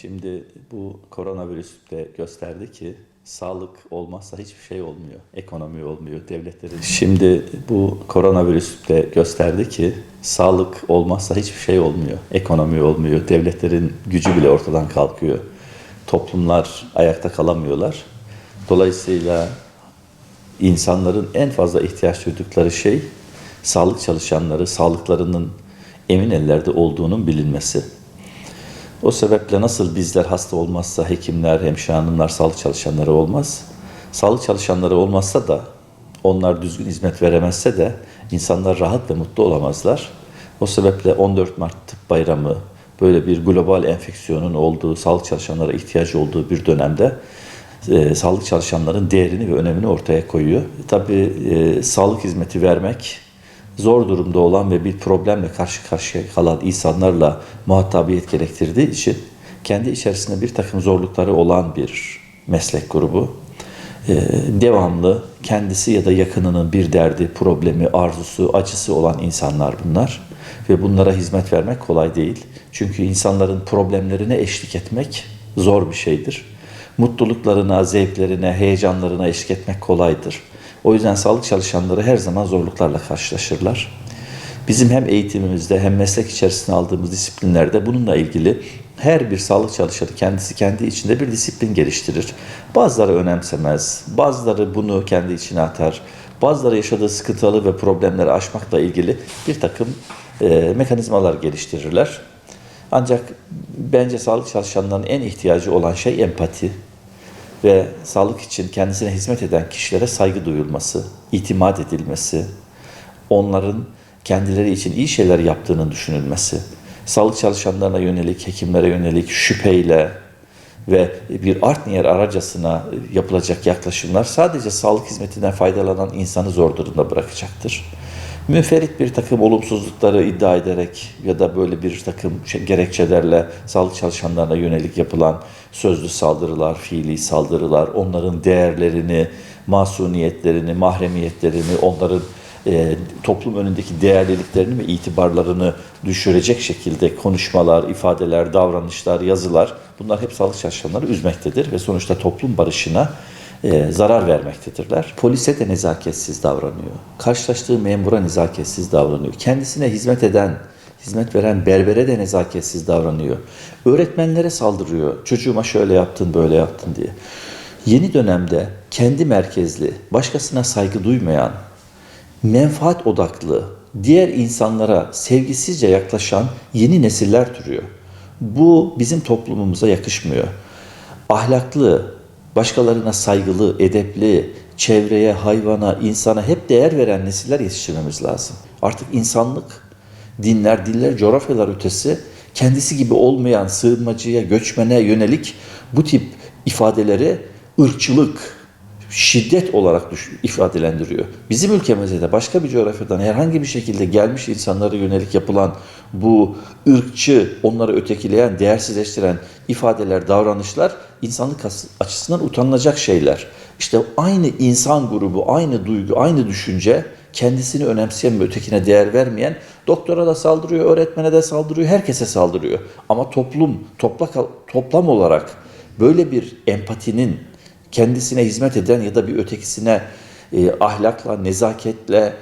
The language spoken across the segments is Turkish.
Şimdi bu koronavirüs de gösterdi ki sağlık olmazsa hiçbir şey olmuyor. Ekonomi olmuyor, devletlerin. Şimdi bu koronavirüs de gösterdi ki sağlık olmazsa hiçbir şey olmuyor. Ekonomi olmuyor, devletlerin gücü bile ortadan kalkıyor. Toplumlar ayakta kalamıyorlar. Dolayısıyla insanların en fazla ihtiyaç duydukları şey sağlık çalışanları, sağlıklarının emin ellerde olduğunun bilinmesi. O sebeple nasıl bizler hasta olmazsa hekimler, hemşire hanımlar, sağlık çalışanları olmaz. Sağlık çalışanları olmazsa da onlar düzgün hizmet veremezse de insanlar rahat ve mutlu olamazlar. O sebeple 14 Mart Tıp Bayramı böyle bir global enfeksiyonun olduğu, sağlık çalışanlara ihtiyacı olduğu bir dönemde sağlık çalışanların değerini ve önemini ortaya koyuyor. Tabii sağlık hizmeti vermek zor durumda olan ve bir problemle karşı karşıya kalan insanlarla muhatabiyet gerektirdiği için kendi içerisinde bir takım zorlukları olan bir meslek grubu. Devamlı kendisi ya da yakınının bir derdi, problemi, arzusu, acısı olan insanlar bunlar. Ve bunlara hizmet vermek kolay değil. Çünkü insanların problemlerine eşlik etmek zor bir şeydir. Mutluluklarına, zevklerine, heyecanlarına eşlik etmek kolaydır. O yüzden sağlık çalışanları her zaman zorluklarla karşılaşırlar. Bizim hem eğitimimizde hem meslek içerisinde aldığımız disiplinlerde bununla ilgili her bir sağlık çalışanı kendisi kendi içinde bir disiplin geliştirir. Bazıları önemsemez, bazıları bunu kendi içine atar, bazıları yaşadığı sıkıntılı ve problemleri aşmakla ilgili bir takım mekanizmalar geliştirirler. Ancak bence sağlık çalışanlarının en ihtiyacı olan şey empati ve sağlık için kendisine hizmet eden kişilere saygı duyulması, itimat edilmesi, onların kendileri için iyi şeyler yaptığının düşünülmesi, sağlık çalışanlarına yönelik, hekimlere yönelik şüpheyle ve bir art niyet aracasına yapılacak yaklaşımlar sadece sağlık hizmetinden faydalanan insanı zor durumda bırakacaktır. Münferit bir takım olumsuzlukları iddia ederek ya da böyle bir takım gerekçelerle sağlık çalışanlarına yönelik yapılan sözlü saldırılar, fiili saldırılar, onların değerlerini, masuniyetlerini, mahremiyetlerini, onların toplum önündeki değerliliklerini ve itibarlarını düşürecek şekilde konuşmalar, ifadeler, davranışlar, yazılar bunlar hep sağlık çalışanları üzmektedir ve sonuçta toplum barışına zarar vermektedirler. Polise de nezaketsiz davranıyor. Karşılaştığı memura nezaketsiz davranıyor. Kendisine hizmet veren berbere de nezaketsiz davranıyor. Öğretmenlere saldırıyor. Çocuğuma şöyle yaptın, böyle yaptın diye. Yeni dönemde kendi merkezli, başkasına saygı duymayan, menfaat odaklı, diğer insanlara sevgisizce yaklaşan yeni nesiller türüyor. Bu bizim toplumumuza yakışmıyor. Ahlaklı, başkalarına saygılı, edepli, çevreye, hayvana, insana hep değer veren nesiller yetiştirmemiz lazım. Artık insanlık, dinler, diller, coğrafyalar ötesi kendisi gibi olmayan sığınmacıya, göçmene yönelik bu tip ifadeleri ırkçılık, şiddet olarak ifadelendiriyor. Bizim ülkemizde de başka bir coğrafyadan herhangi bir şekilde gelmiş insanlara yönelik yapılan bu ırkçı, onları ötekileyen, değersizleştiren ifadeler, davranışlar insanlık açısından utanılacak şeyler. İşte aynı insan grubu, aynı duygu, aynı düşünce kendisini önemseyen ve ötekine değer vermeyen doktora da saldırıyor, öğretmene de saldırıyor, herkese saldırıyor. Ama toplam olarak böyle bir empatinin kendisine hizmet eden ya da bir ötekisine ahlakla, nezaketle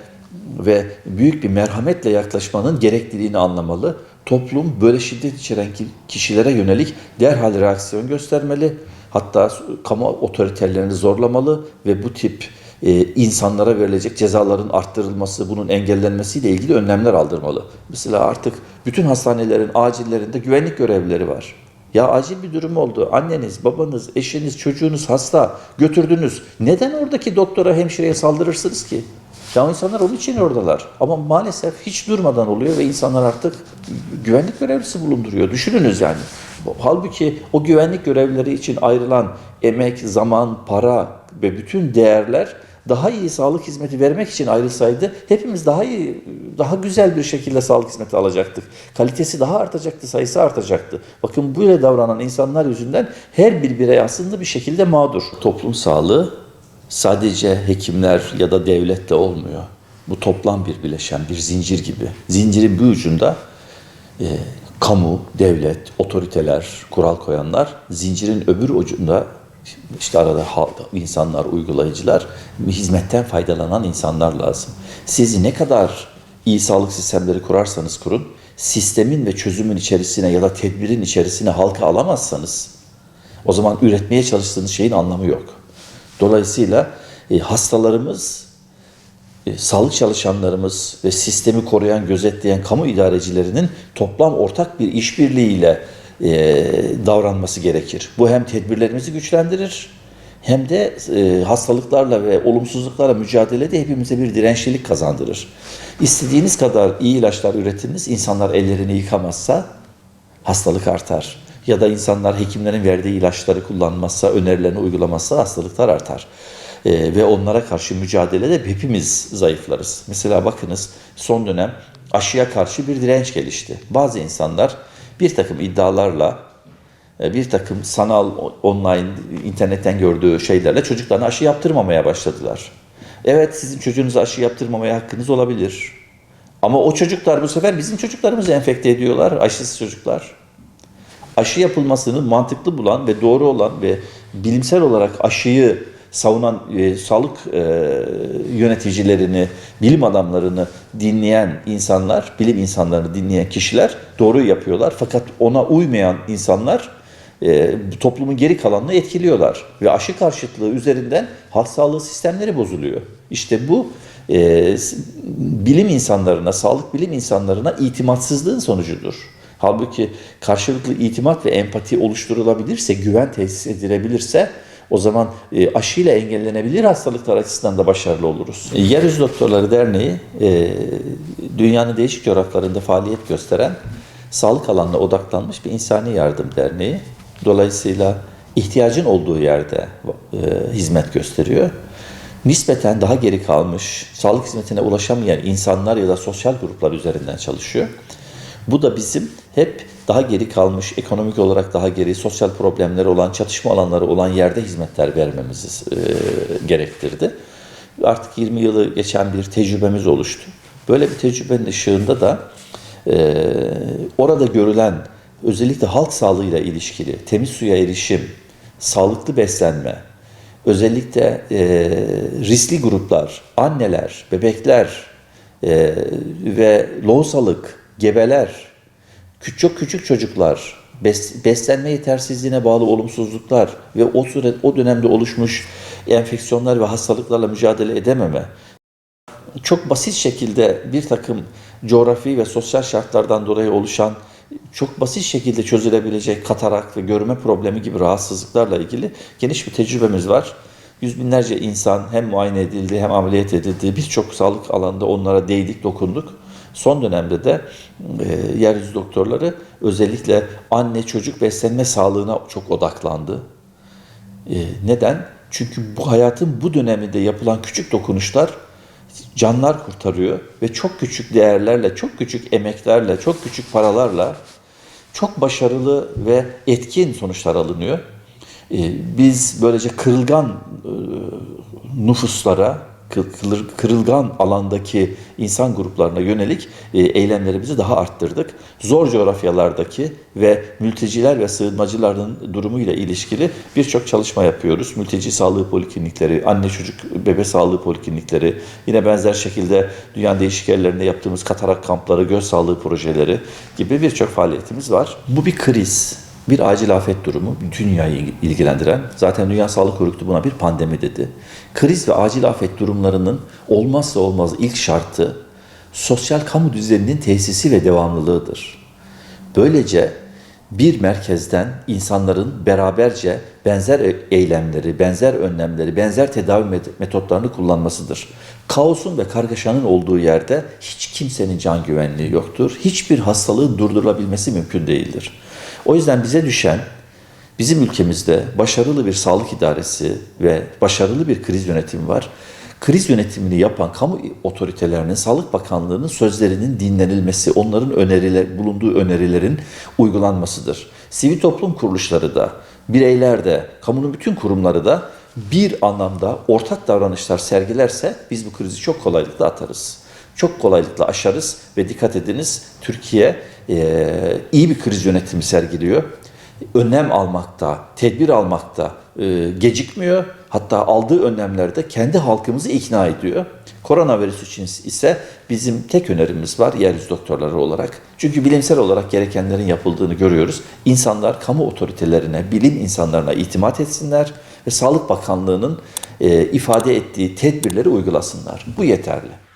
ve büyük bir merhametle yaklaşmanın gerekliliğini anlamalı. Toplum böyle şiddet içeren kişilere yönelik derhal reaksiyon göstermeli. Hatta kamu otoriterlerini zorlamalı ve bu tip insanlara verilecek cezaların arttırılması, bunun engellenmesiyle ilgili önlemler aldırmalı. Mesela artık bütün hastanelerin acillerinde güvenlik görevlileri var. Ya acil bir durum oldu. Anneniz, babanız, eşiniz, çocuğunuz hasta, götürdünüz. Neden oradaki doktora, hemşireye saldırırsınız ki? Ya insanlar onun için oradalar. Ama maalesef hiç durmadan oluyor ve insanlar artık güvenlik görevlisi bulunduruyor. Düşününüz yani. Halbuki o güvenlik görevlileri için ayrılan emek, zaman, para ve bütün değerler daha iyi sağlık hizmeti vermek için ayrılsaydı hepimiz daha iyi, daha güzel bir şekilde sağlık hizmeti alacaktık. Kalitesi daha artacaktı, sayısı artacaktı. Bakın böyle davranan insanlar yüzünden her bir birey aslında bir şekilde mağdur. Toplum sağlığı sadece hekimler ya da devlette olmuyor. Bu toplam bir bileşen, bir zincir gibi. Zincirin bir ucunda kamu, devlet, otoriteler, kural koyanlar, zincirin öbür ucunda işte arada insanlar, uygulayıcılar, hizmetten faydalanan insanlar lazım. Siz ne kadar iyi sağlık sistemleri kurarsanız kurun, sistemin ve çözümün içerisine ya da tedbirin içerisine halkı alamazsanız, o zaman üretmeye çalıştığınız şeyin anlamı yok. Dolayısıyla hastalarımız, sağlık çalışanlarımız ve sistemi koruyan, gözetleyen kamu idarecilerinin toplam ortak bir işbirliğiyle davranması gerekir. Bu hem tedbirlerimizi güçlendirir, hem de hastalıklarla ve olumsuzluklarla mücadelede hepimize bir dirençlilik kazandırır. İstediğiniz kadar iyi ilaçlar üretiniz, insanlar ellerini yıkamazsa hastalık artar. Ya da insanlar hekimlerin verdiği ilaçları kullanmazsa, önerilerini uygulamazsa hastalıklar artar. Ve onlara karşı mücadelede hepimiz zayıflarız. Mesela bakınız, son dönem aşıya karşı bir direnç gelişti. Bazı insanlar bir takım iddialarla, bir takım sanal, online, internetten gördüğü şeylerle çocuklarına aşı yaptırmamaya başladılar. Evet, sizin çocuğunuza aşı yaptırmamaya hakkınız olabilir. Ama o çocuklar bu sefer bizim çocuklarımızı enfekte ediyorlar, aşısız çocuklar. Aşı yapılmasını mantıklı bulan ve doğru olan ve bilimsel olarak aşıyı savunan sağlık yöneticilerini, bilim adamlarını dinleyen insanlar, bilim insanlarını dinleyen kişiler doğru yapıyorlar. Fakat ona uymayan insanlar toplumun geri kalanını etkiliyorlar. Ve aşı karşıtlığı üzerinden halk sağlığı sistemleri bozuluyor. İşte bu bilim insanlarına, sağlık bilim insanlarına itimatsızlığın sonucudur. Halbuki karşılıklı itimat ve empati oluşturulabilirse, güven tesis edilebilirse, o zaman aşıyla engellenebilir hastalıklar açısından da başarılı oluruz. Yeryüzü Doktorları Derneği, dünyanın değişik coğrafyalarında faaliyet gösteren, sağlık alanına odaklanmış bir insani yardım derneği. Dolayısıyla ihtiyacın olduğu yerde hizmet gösteriyor. Nispeten daha geri kalmış, sağlık hizmetine ulaşamayan insanlar ya da sosyal gruplar üzerinden çalışıyor. Bu da bizim hep daha geri kalmış, ekonomik olarak daha geri, sosyal problemleri olan, çatışma alanları olan yerde hizmetler vermemizi gerektirdi. Artık 20 yılı geçen bir tecrübemiz oluştu. Böyle bir tecrübenin ışığında da orada görülen özellikle halk sağlığıyla ilişkili temiz suya erişim, sağlıklı beslenme, özellikle riskli gruplar, anneler, bebekler ve lohusalık, gebeler, çok küçük çocuklar, beslenme yetersizliğine bağlı olumsuzluklar ve o dönemde oluşmuş enfeksiyonlar ve hastalıklarla mücadele edememe, çok basit şekilde bir takım coğrafi ve sosyal şartlardan dolayı oluşan, çok basit şekilde çözülebilecek katarak ve görme problemi gibi rahatsızlıklarla ilgili geniş bir tecrübemiz var. Yüz binlerce insan hem muayene edildi hem ameliyat edildi. Birçok sağlık alanında onlara değdik, dokunduk. Son dönemde de yeryüzü doktorları özellikle anne çocuk beslenme sağlığına çok odaklandı. Neden? Çünkü bu hayatın bu döneminde yapılan küçük dokunuşlar canlar kurtarıyor ve çok küçük değerlerle, çok küçük emeklerle, çok küçük paralarla çok başarılı ve etkin sonuçlar alınıyor. Biz böylece kırılgan nüfuslara, kırılgan alandaki insan gruplarına yönelik eylemlerimizi daha arttırdık. Zor coğrafyalardaki ve mülteciler ve sığınmacıların durumuyla ilişkili birçok çalışma yapıyoruz. Mülteci sağlığı poliklinikleri, anne çocuk bebe sağlığı poliklinikleri, yine benzer şekilde dünyanın değişik yerlerinde yaptığımız katarak kampları, göz sağlığı projeleri gibi birçok faaliyetimiz var. Bu bir kriz. Bir acil afet durumu, dünyayı ilgilendiren, zaten Dünya Sağlık Örgütü buna bir pandemi dedi. Kriz ve acil afet durumlarının olmazsa olmaz ilk şartı sosyal kamu düzeninin tesisi ve devamlılığıdır. Böylece bir merkezden insanların beraberce benzer eylemleri, benzer önlemleri, benzer tedavi metotlarını kullanmasıdır. Kaosun ve kargaşanın olduğu yerde hiç kimsenin can güvenliği yoktur. Hiçbir hastalığın durdurulabilmesi mümkün değildir. O yüzden bize düşen, bizim ülkemizde başarılı bir sağlık idaresi ve başarılı bir kriz yönetimi var. Kriz yönetimini yapan kamu otoritelerinin, Sağlık Bakanlığı'nın sözlerinin dinlenilmesi, onların bulunduğu önerilerin uygulanmasıdır. Sivil toplum kuruluşları da, bireyler de, kamunun bütün kurumları da bir anlamda ortak davranışlar sergilerse biz bu krizi çok kolaylıkla atarız. Çok kolaylıkla aşarız ve dikkat ediniz, Türkiye iyi bir kriz yönetimi sergiliyor. Önlem almakta, tedbir almakta gecikmiyor. Hatta aldığı önlemlerde kendi halkımızı ikna ediyor. Koronavirüs için ise bizim tek önerimiz var yeryüzü doktorları olarak. Çünkü bilimsel olarak gerekenlerin yapıldığını görüyoruz. İnsanlar kamu otoritelerine, bilim insanlarına itimat etsinler ve Sağlık Bakanlığı'nın ifade ettiği tedbirleri uygulasınlar. Bu yeterli.